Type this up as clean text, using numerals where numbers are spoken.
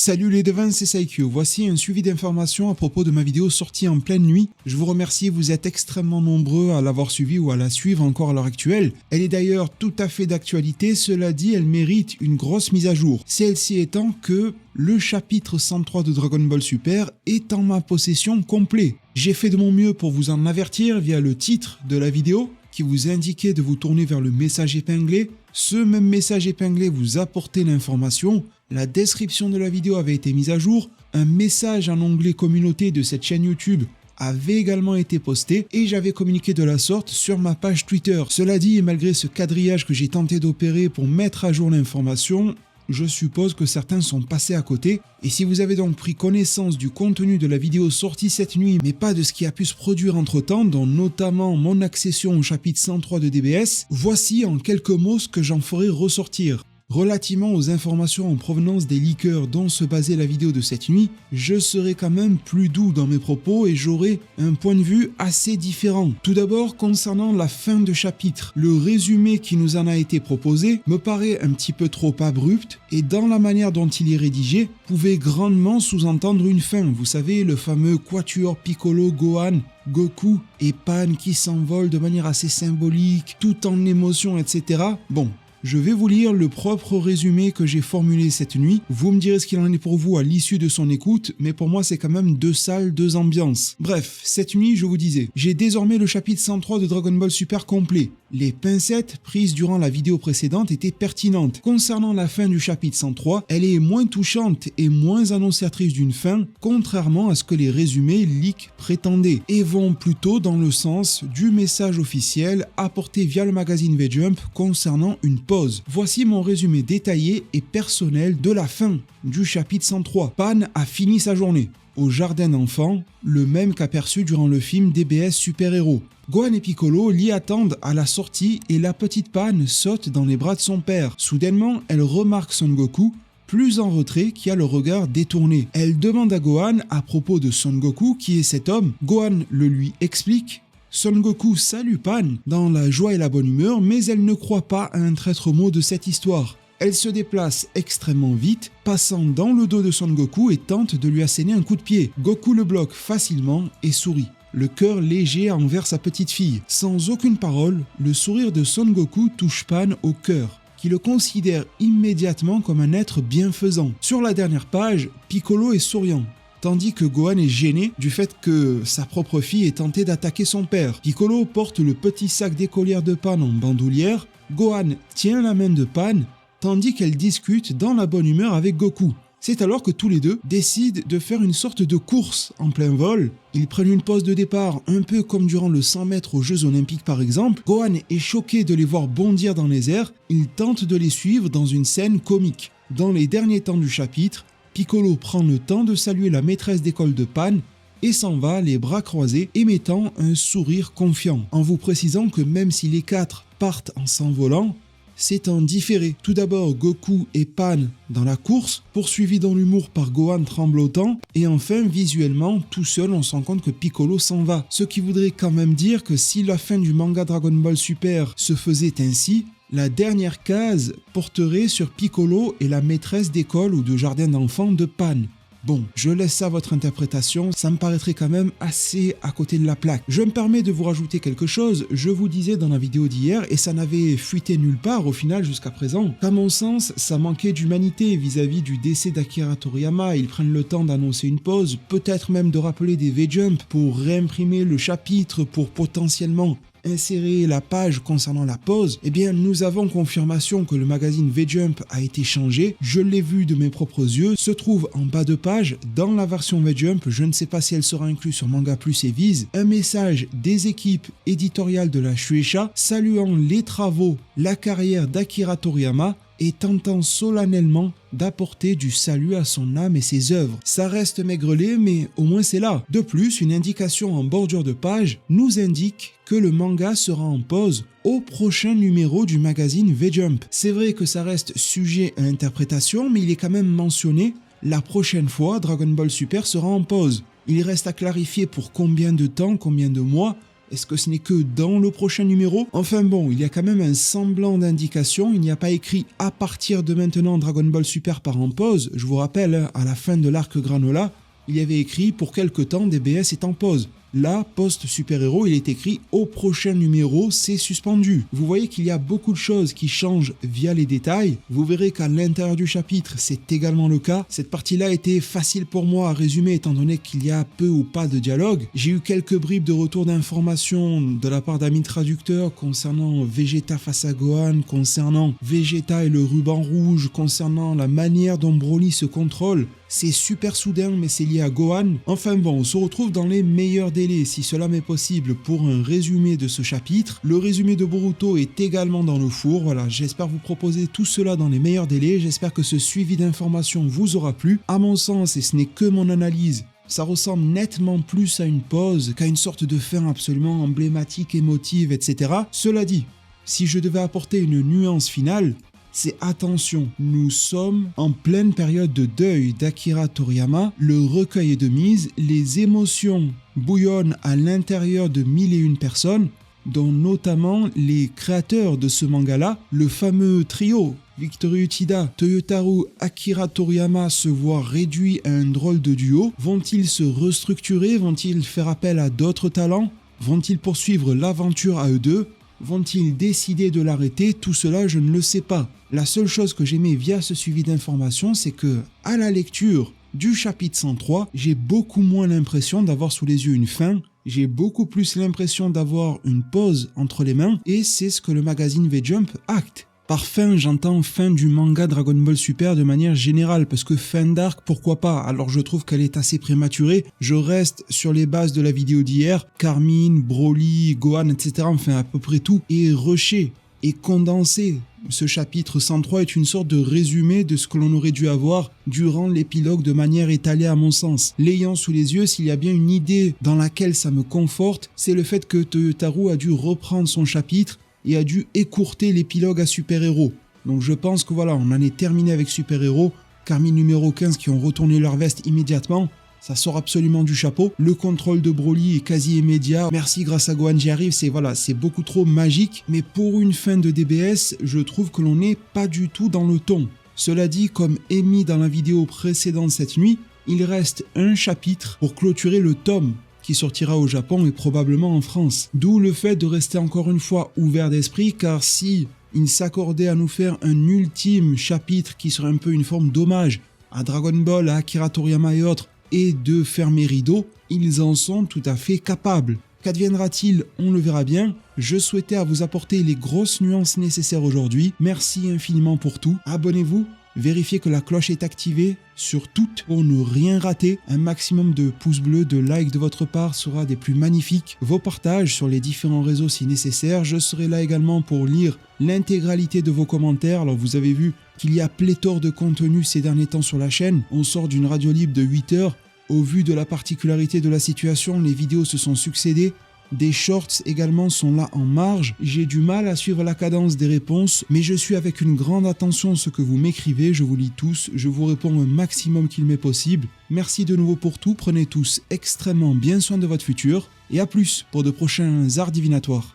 Salut les devins, c'est Saikyo. Voici un suivi d'informations à propos de ma vidéo sortie en pleine nuit. Je vous remercie, vous êtes extrêmement nombreux à l'avoir suivi ou à la suivre encore à l'heure actuelle. Elle est d'ailleurs tout à fait d'actualité, cela dit, elle mérite une grosse mise à jour. Celle-ci étant que le chapitre 103 de Dragon Ball Super est en ma possession complet. J'ai fait de mon mieux pour vous en avertir via le titre de la vidéo, qui vous indiquait de vous tourner vers le message épinglé. Ce même message épinglé vous apportait l'information. La description de la vidéo avait été mise à jour. Un message en onglet communauté de cette chaîne YouTube avait également été posté et j'avais communiqué de la sorte sur ma page Twitter. Cela dit, malgré ce quadrillage que j'ai tenté d'opérer pour mettre à jour l'information, je suppose que certains sont passés à côté. Et si vous avez donc pris connaissance du contenu de la vidéo sortie cette nuit, mais pas de ce qui a pu se produire entre temps, dont notamment mon accession au chapitre 103 de DBS, voici en quelques mots ce que j'en ferai ressortir. Relativement aux informations en provenance des leakers dont se basait la vidéo de cette nuit, je serai quand même plus doux dans mes propos et j'aurai un point de vue assez différent. Tout d'abord, concernant la fin de chapitre, le résumé qui nous en a été proposé me paraît un petit peu trop abrupt et dans la manière dont il est rédigé, pouvait grandement sous-entendre une fin. Vous savez, le fameux quatuor Piccolo, Gohan, Goku et Pan qui s'envolent de manière assez symbolique, tout en émotion, etc. Bon. Je vais vous lire le propre résumé que j'ai formulé cette nuit. Vous me direz ce qu'il en est pour vous à l'issue de son écoute, mais pour moi c'est quand même deux salles, deux ambiances. Bref, cette nuit je vous disais, j'ai désormais le chapitre 103 de Dragon Ball Super complet. Les pincettes prises durant la vidéo précédente étaient pertinentes. Concernant la fin du chapitre 103, elle est moins touchante et moins annonciatrice d'une fin, contrairement à ce que les résumés leaks prétendaient, et vont plutôt dans le sens du message officiel apporté via le magazine V-Jump concernant une pause. Voici mon résumé détaillé et personnel de la fin du chapitre 103. Pan a fini sa journée au jardin d'enfants, le même qu'aperçu durant le film DBS Super Héros. Gohan et Piccolo l'y attendent à la sortie et la petite Pan saute dans les bras de son père. Soudainement, elle remarque Son Goku, plus en retrait, qui a le regard détourné. Elle demande à Gohan à propos de Son Goku qui est cet homme. Gohan le lui explique. Son Goku salue Pan dans la joie et la bonne humeur, mais elle ne croit pas à un traître mot de cette histoire. Elle se déplace extrêmement vite, passant dans le dos de Son Goku et tente de lui asséner un coup de pied. Goku le bloque facilement et sourit, le cœur léger envers sa petite fille. Sans aucune parole, le sourire de Son Goku touche Pan au cœur, qui le considère immédiatement comme un être bienfaisant. Sur la dernière page, Piccolo est souriant, tandis que Gohan est gêné du fait que sa propre fille ait tenté d'attaquer son père. Piccolo porte le petit sac d'écolière de Pan en bandoulière, Gohan tient la main de Pan, tandis qu'elle discute dans la bonne humeur avec Goku. C'est alors que tous les deux décident de faire une sorte de course en plein vol. Ils prennent une pause de départ, un peu comme durant le 100 mètres aux Jeux Olympiques par exemple. Gohan est choqué de les voir bondir dans les airs, il tente de les suivre dans une scène comique. Dans les derniers temps du chapitre, Piccolo prend le temps de saluer la maîtresse d'école de Pan et s'en va les bras croisés, émettant un sourire confiant, en vous précisant que même si les quatre partent en s'envolant, c'est en différé. Tout d'abord Goku et Pan dans la course, poursuivi dans l'humour par Gohan tremblotant, et enfin visuellement, tout seul on se rend compte que Piccolo s'en va. Ce qui voudrait quand même dire que si la fin du manga Dragon Ball Super se faisait ainsi, la dernière case porterait sur Piccolo et la maîtresse d'école ou de jardin d'enfants de Pan. Bon, je laisse ça à votre interprétation, ça me paraîtrait quand même assez à côté de la plaque. Je me permets de vous rajouter quelque chose, je vous disais dans la vidéo d'hier, et ça n'avait fuité nulle part au final jusqu'à présent, qu'à mon sens, ça manquait d'humanité vis-à-vis du décès d'Akira Toriyama. Ils prennent le temps d'annoncer une pause, peut-être même de rappeler des V-Jump pour réimprimer le chapitre, pour potentiellement insérer la page concernant la pause. Eh bien, nous avons confirmation que le magazine V-Jump a été changé. Je l'ai vu de mes propres yeux. Se trouve en bas de page, dans la version V-Jump, je ne sais pas si elle sera incluse sur Manga Plus et Viz, un message des équipes éditoriales de la Shueisha saluant les travaux, la carrière d'Akira Toriyama et tentant solennellement d'apporter du salut à son âme et ses œuvres. Ça reste maigrelet, mais au moins c'est là. De plus, une indication en bordure de page nous indique que le manga sera en pause au prochain numéro du magazine V-Jump. C'est vrai que ça reste sujet à interprétation, mais il est quand même mentionné, la prochaine fois, Dragon Ball Super sera en pause. Il reste à clarifier pour combien de temps, combien de mois, Est-ce que ce n'est que dans le prochain numéro? Enfin bon, il y a quand même un semblant d'indication, il n'y a pas écrit « à partir de maintenant Dragon Ball Super part en pause ». Je vous rappelle, à la fin de l'arc Granola, il y avait écrit « pour quelque temps DBS est en pause ». Là, post-super-héros, il est écrit « au prochain numéro, c'est suspendu ». Vous voyez qu'il y a beaucoup de choses qui changent via les détails. Vous verrez qu'à l'intérieur du chapitre, c'est également le cas. Cette partie-là était facile pour moi à résumer étant donné qu'il y a peu ou pas de dialogue. J'ai eu quelques bribes de retour d'informations de la part d'amis traducteurs concernant Vegeta face à Gohan, concernant Vegeta et le ruban rouge, concernant la manière dont Broly se contrôle. C'est super soudain, mais c'est lié à Gohan. Enfin bon, on se retrouve dans les meilleurs délais, si cela m'est possible, pour un résumé de ce chapitre. Le résumé de Boruto est également dans le four. Voilà, j'espère vous proposer tout cela dans les meilleurs délais. J'espère que ce suivi d'informations vous aura plu. À mon sens, et ce n'est que mon analyse, ça ressemble nettement plus à une pause qu'à une sorte de fin absolument emblématique, émotive, etc. Cela dit, si je devais apporter une nuance finale, c'est attention, nous sommes en pleine période de deuil d'Akira Toriyama, le recueil est de mise, les émotions bouillonnent à l'intérieur de 1001 personnes, dont notamment les créateurs de ce manga-là, le fameux trio Victory Uchida, Toyotaru, Akira Toriyama se voient réduits à un drôle de duo. Vont-ils se restructurer? Vont-ils faire appel à d'autres talents? Vont-ils poursuivre l'aventure à eux deux? Vont-ils décider de l'arrêter? Tout cela, je ne le sais pas. La seule chose que j'aimais via ce suivi d'informations, c'est que, à la lecture du chapitre 103, j'ai beaucoup moins l'impression d'avoir sous les yeux une fin, j'ai beaucoup plus l'impression d'avoir une pause entre les mains, et c'est ce que le magazine V-Jump acte. Par fin, j'entends fin du manga Dragon Ball Super de manière générale, parce que fin d'arc, pourquoi pas? Alors je trouve qu'elle est assez prématurée. Je reste sur les bases de la vidéo d'hier. Carmine, Broly, Gohan, etc. Enfin à peu près tout est rushé et condensé. Ce chapitre 103 est une sorte de résumé de ce que l'on aurait dû avoir durant l'épilogue de manière étalée à mon sens. L'ayant sous les yeux, s'il y a bien une idée dans laquelle ça me conforte, c'est le fait que Toyotaru a dû reprendre son chapitre et a dû écourter l'épilogue à Super Héros. Donc je pense que voilà, on en est terminé avec Super Héros. Carmine numéro 15 qui ont retourné leur veste immédiatement. Ça sort absolument du chapeau. Le contrôle de Broly est quasi immédiat. Merci, grâce à Gohan, j'y arrive. C'est beaucoup trop magique. Mais pour une fin de DBS, je trouve que l'on n'est pas du tout dans le ton. Cela dit, comme émis dans la vidéo précédente cette nuit, il reste un chapitre pour clôturer le tome qui sortira au Japon et probablement en France. D'où le fait de rester encore une fois ouvert d'esprit, car si il s'accordait à nous faire un ultime chapitre qui serait un peu une forme d'hommage à Dragon Ball, à Akira Toriyama et autres, et de fermer rideau, ils en sont tout à fait capables. Qu'adviendra-t-il? On le verra bien. Je souhaitais à vous apporter les grosses nuances nécessaires aujourd'hui. Merci infiniment pour tout. Abonnez-vous. Vérifiez que la cloche est activée sur toutes pour ne rien rater. Un maximum de pouces bleus, de likes de votre part sera des plus magnifiques. Vos partages sur les différents réseaux si nécessaire. Je serai là également pour lire l'intégralité de vos commentaires. Alors vous avez vu qu'il y a pléthore de contenu ces derniers temps sur la chaîne. On sort d'une radio libre de 8 heures. Au vu de la particularité de la situation, les vidéos se sont succédées. Des shorts également sont là en marge. J'ai du mal à suivre la cadence des réponses, mais je suis avec une grande attention ce que vous m'écrivez. Je vous lis tous, je vous réponds un maximum qu'il m'est possible. Merci de nouveau pour tout. Prenez tous extrêmement bien soin de votre futur. Et à plus pour de prochains arts divinatoires.